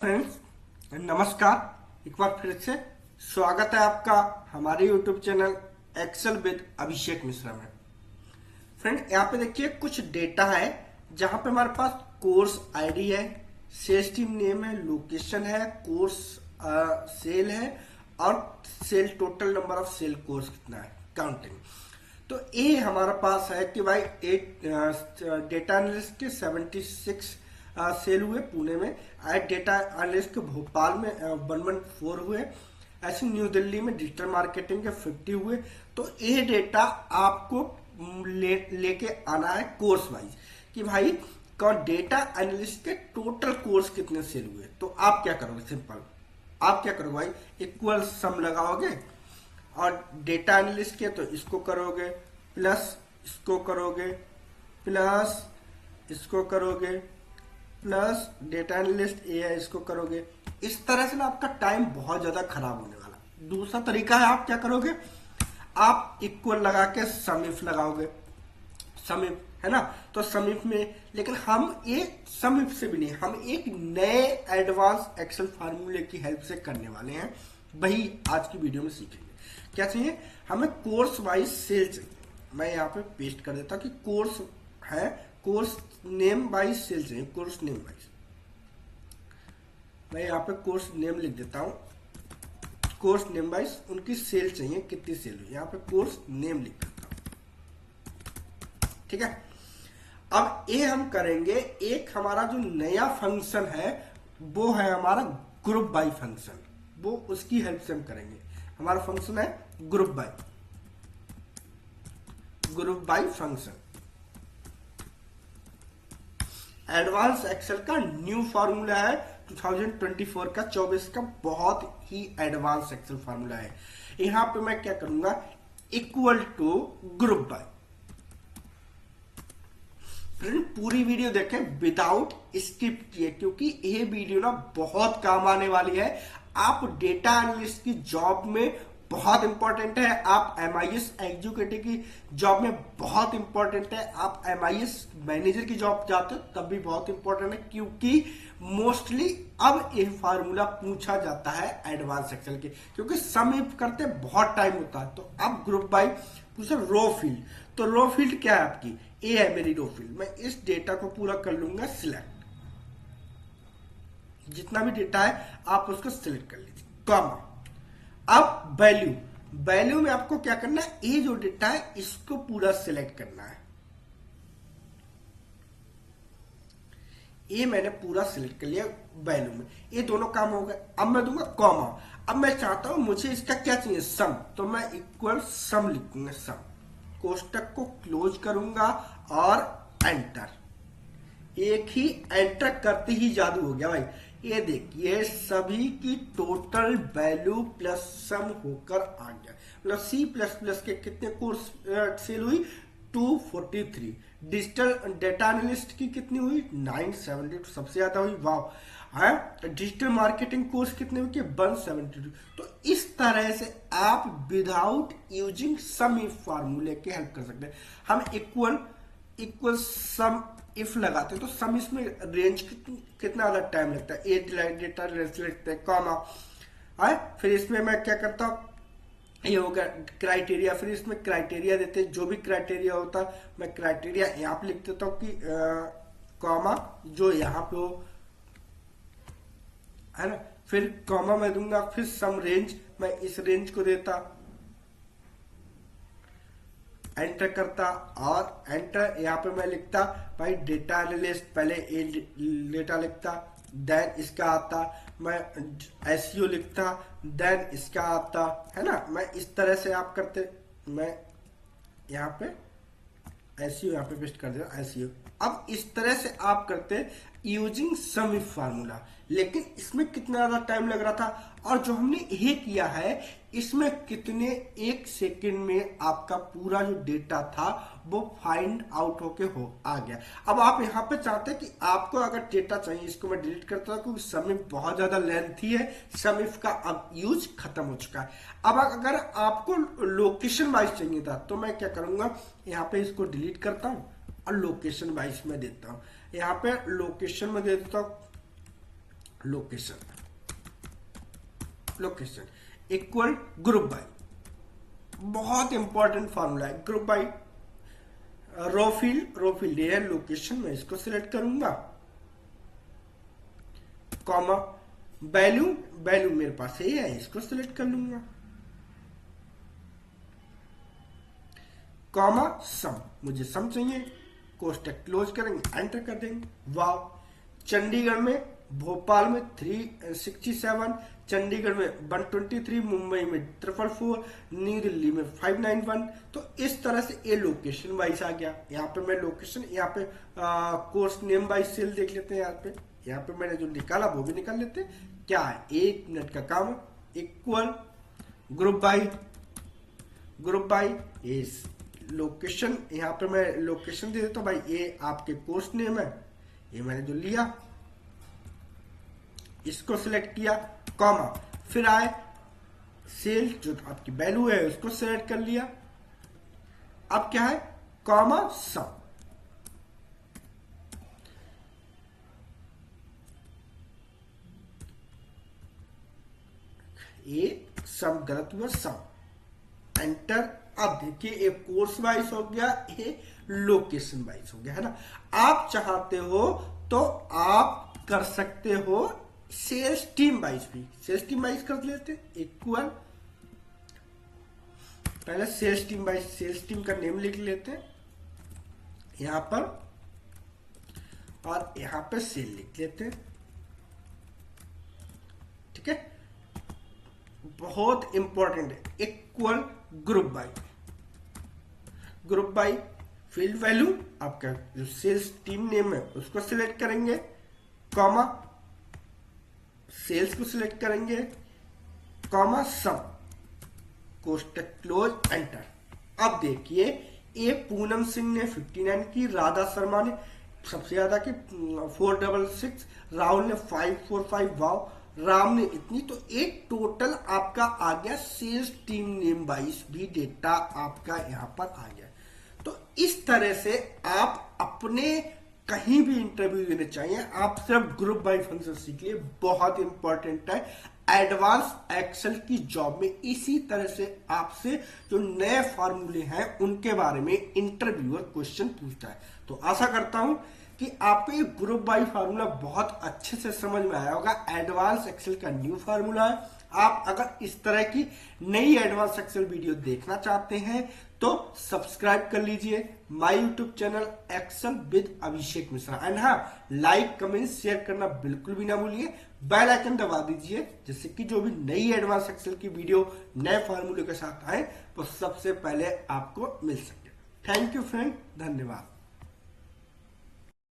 Friends, नमस्कार। एक बार फिर से स्वागत है आपका हमारे YouTube channel Excel with Abhishek Mishra में। फ्रेंड, यहाँ पे देखिए कुछ डेटा है जहां पे हमारे पास कोर्स आईडी है, सेल्स टीम नेम है, लोकेशन है, कोर्स सेल है और sale total number of sale course कितना है, काउंटिंग। तो ये हमारा पास है कि भाई एक डेटा एनालिस्ट के 76 सेल हुए पुणे में, डेटा एनालिस्ट के भोपाल में 114 हुए, ऐसे न्यू दिल्ली में डिजिटल मार्केटिंग के 50 हुए। तो ये डेटा आपको लेके आना है कोर्स वाइज कि भाई कौन डेटा एनालिस्ट के टोटल कोर्स कितने सेल हुए। तो आप क्या करोगे, सिंपल आप क्या करोगे भाई, इक्वल सम लगाओगे और डेटा एनालिस्ट के तो इसको करोगे प्लस इसको करोगे प्लस इसको करोगे प्लस डेटा एनालिस्ट ए है इसको करोगे। इस तरह से ना आपका टाइम बहुत ज्यादा खराब होने वाला। दूसरा तरीका है, आप क्या करोगे, आप इक्वल लगा के समीफ लगाओगे, समीफ है ना। तो समीफ में, लेकिन हम ये समीफ से भी नहीं, हम एक नए एडवांस एक्सेल फार्मूले की हेल्प से करने वाले हैं। वही आज की वीडियो में सीखेंगे। क्या चाहिए हमें, कोर्स वाइज सेल चाहिए। मैं यहाँ पे पेस्ट कर देता कि कोर्स है, कोर्स नेम वाइज सेल चाहिए, कोर्स नेम वाइज। मैं यहाँ पे कोर्स नेम लिख देता हूँ, कोर्स नेम वाइज उनकी सेल चाहिए, कितनी सेल हुई, यहाँ पे कोर्स नेम लिख देता हूँ। ठीक है, अब ये हम करेंगे। एक हमारा जो नया फंक्शन है वो है हमारा ग्रुप बाय फंक्शन, वो उसकी हेल्प से हम करेंगे। हमारा फंक्शन है group by function. Advance Excel का न्यू फार्मूला है 2024 का 24 का, बहुत ही एडवांस एक्सेल फार्मूला है। यहां पे मैं क्या करूंगा, इक्वल टू ग्रुप बाय। पूरी वीडियो देखें विदाउट स्किप किए, क्योंकि ये वीडियो ना बहुत काम आने वाली है। आप डेटा एनालिस्ट की जॉब में बहुत इंपॉर्टेंट है, आप एमआईएस एग्जीक्यूटिव की जॉब में बहुत इंपॉर्टेंट है, आप एमआईएस मैनेजर की जॉब जाते हो तब भी बहुत इंपॉर्टेंट है, क्योंकि मोस्टली अब ये फार्मूला पूछा जाता है एडवांस एक्सेल के, क्योंकि सम इफ करते बहुत टाइम होता है। तो अब ग्रुप बाय पूछा रो फील्ड, तो रो फील्ड क्या है आपकी, ए है मेरी रो फील्ड। मैं इस डेटा को पूरा कर लूंगा सिलेक्ट, जितना भी डेटा है आप उसको सिलेक्ट कर लीजिए, कॉमा। अब वैल्यू में आपको क्या करना है, ये जो डेटा है इसको पूरा सिलेक्ट करना है। ये मैंने पूरा सिलेक्ट कर लिया वैल्यू में, ये दोनों काम हो गए। अब मैं दूंगा कॉमा। अब मैं चाहता हूं मुझे इसका क्या चाहिए, सम, तो मैं इक्वल सम लिखूंगा, सम। कोष्टक को क्लोज करूंगा और एंटर। एक ही एंटर करते ही जादू हो गया भाई। ये देखिए सभी की टोटल वैल्यू प्लस सम होकर आ गया। मतलब सी प्लस प्लस के कितने कोर्स सेल हुई, 243। डिजिटल डेटा एनालिस्ट की कितनी हुई, 972, सबसे ज्यादा हुई, वाह। है डिजिटल मार्केटिंग कोर्स कितने हुए, 172। तो इस तरह से आप विदाउट यूजिंग सम इफ फार्मूले के हेल्प कर सकते हैं। हम इक्वल सम इफ लगाते हैं तो सम इसमें रेंज कितना ज्यादा टाइम लगता है, ए डेटा लगता है, कॉमा है। फिर इसमें मैं क्या करता हूँ, ये हो गया क्राइटेरिया। फिर इसमें क्राइटेरिया देते हैं, जो भी क्राइटेरिया होता है मैं क्राइटेरिया यहाँ पे लिख देता हूँ कि कॉमा जो यहाँ पे हो, है ना। फिर कॉमा मैं दूंगा, फिर सम रेंज, मैं इस रेंज को देता, एंटर करता और एंटर। यहाँ पे मैं लिखता भाई डेटा एनालिस्ट, पहले ए डेटा लिखता, देन इसका आता, मैं एसईओ लिखता, देन इसका आता, है ना। मैं इस तरह से आप करते, मैं यहाँ पे एसईओ यहाँ पे पेस्ट कर देता, एसईओ। अब इस तरह से आप करते यूजिंग सम इफ फार्मूला, लेकिन इसमें कितना ज्यादा टाइम लग रहा था। और जो हमने ये किया है इसमें कितने, 1 सेकंड में आपका पूरा जो डेटा था वो फाइंड आउट होके आ गया। अब आप यहाँ पे चाहते हैं कि आपको अगर डेटा चाहिए, इसको मैं डिलीट करता हूँ क्योंकि सम इफ बहुत ज्यादा लेंथी है, सम इफ का अब यूज खत्म हो चुका है। अब अगर आपको लोकेशन वाइज चाहिए था तो मैं क्या करूंगा, यहाँ पे इसको डिलीट करता हूँ और लोकेशन वाइज में देता हूँ। यहाँ पे लोकेशन में दे देता हूँ location, location equal group by, बहुत इंपॉर्टेंट फॉर्मूला है। ग्रुप बाय रो फील्ड ये है लोकेशन, मैं इसको सिलेक्ट करूंगा, कॉमा वैल्यू मेरे पास ये है, इसको सिलेक्ट कर लूंगा, कॉमा सम, मुझे सम चाहिए, कोष्टक क्लोज करेंगे, एंटर कर देंगे। वाव, चंडीगढ़ में, भोपाल में 367, चंडीगढ़ में 123, मुंबई में 444, न्यू दिल्ली में 591। तो इस तरह से ये लोकेशन वाइज आ गया। यहाँ पे मैं लोकेशन, यहाँ पे कोर्स नेम बाई सेल देख लेते हैं। यहाँ पे मैंने जो निकाला वो भी निकाल लेते हैं। क्या है, 1 मिनट का काम, इक्वल ग्रुप बाई इस लोकेशन। यहाँ पे मैं लोकेशन दे देता हूं भाई, ये आपके कोर्स नेम है, ये मैंने जो लिया इसको सिलेक्ट किया, कॉमा फिर आए सेल जो आपकी वैल्यू है उसको सिलेक्ट कर लिया। अब क्या है, कॉमा सम, ये सम गलत हुआ, सम, एंटर। अब देखिए ये कोर्स वाइज हो गया, ये लोकेशन वाइज हो गया, है ना। आप चाहते हो तो आप कर सकते हो सेल्स टीम वाइज भी, सेल्स टीम वाइज कर लेते, इक्वल पहले sales team wise, sales team का नेम लिख लेते हैं यहां पर, और यहां पे सेल लिख लेते हैं, ठीक है। बहुत इंपॉर्टेंट है, equal group by field value, आपका जो सेल्स टीम नेम है उसको सिलेक्ट करेंगे, कॉमा सेल्स को सिलेक्ट करेंगे, कॉमा सम, कोष्टक क्लोज, एंटर। अब देखिए ये पूनम सिंह ने 59 की, राधा शर्मा ने सबसे ज्यादा की 466, राहुल ने 545, वाव राम ने इतनी। तो एक टोटल आपका आ गया सेल्स टीम नेम वाइज भी डेटा आपका यहां पर आ गया। तो इस तरह से आप अपने कहीं भी इंटरव्यू देने चाहिए, आप सिर्फ ग्रुप बाय फंक्शन सीख लिए, बहुत इंपॉर्टेंट है एडवांस एक्सेल की जॉब में। इसी तरह से आपसे जो नए फॉर्मूले हैं उनके बारे में इंटरव्यूअर क्वेश्चन पूछता है। तो आशा करता हूं कि आपको ये ग्रुप बाय फार्मूला बहुत अच्छे से समझ में आया होगा। एडवांस एक्सेल का न्यू फार्मूला है। आप अगर इस तरह की नई एडवांस एक्सेल वीडियो देखना चाहते हैं तो सब्सक्राइब कर लीजिए my YouTube channel Excel with Abhishek Mishra. And हाँ, लाइक कमेंट शेयर करना बिल्कुल भी ना भूलिए, बेल आइकन दबा दीजिए, जिससे कि जो भी नई एडवांस एक्सेल की वीडियो नए फार्मूले के साथ आए वो सबसे पहले आपको मिल सके। थैंक यू फ्रेंड, धन्यवाद।